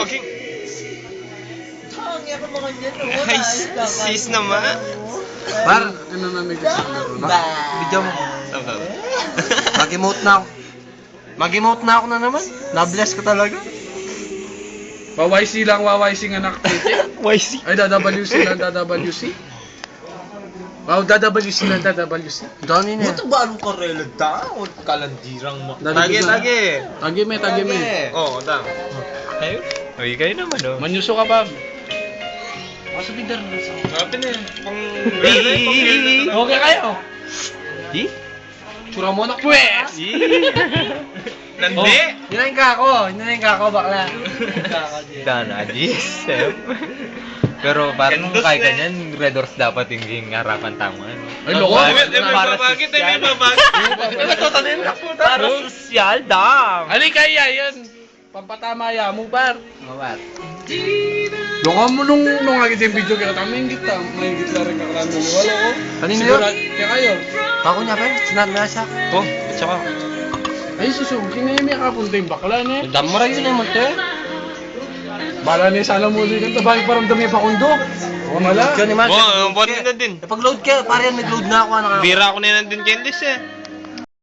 Okay. Tangya ka mga ganyan, no? Ay, sis naman. Par, ano na may video mo. Mag-emote na ako. Mag-emote na ako na naman. Na-bless ka talaga. YC lang, YC ng anak tete. YC. Ay, WC lang, WC. Wow, WC lang, WC. Dami na. Buto ba anong karela ta? O kalandirang mo? Tage. Tagi me. Oo, tama. Kayo? Uy, kayo naman, oh. Manyuso ka pa. Sabi dar na sa. Grabe na. Pang... Okay kayo. Di? Tsura mo na pues. Nandi? Yun na yung kako, bakla. Danadis. Pero parang Gandus kahit eh. ganyan, Red Doors dapat yung harapan tama. Ay, loko. Para Bakit sosyal. may babagit? Para sosyal, dam! Ali kaya yan. Pampatama ya mo, par. Mawat. Loko mo nung nakikita yung video kaya may gita. May gita rin kakarami. Wala ko. Kanino Sigura- yun? Kaya kayo. Ako niya pa sinat na siya. Oh, at saka. Ay, susugi na yung may kapunta yung bakla na eh. Damo rin yun mo te. Bala na yung sana muli ng tabay parang dami pa kundo. Wala. Diyan ni Mark. Oo, buwan na din. Pag-load ka, pare yan, nag-load na ako. Bira ako na nandun, Candice, eh.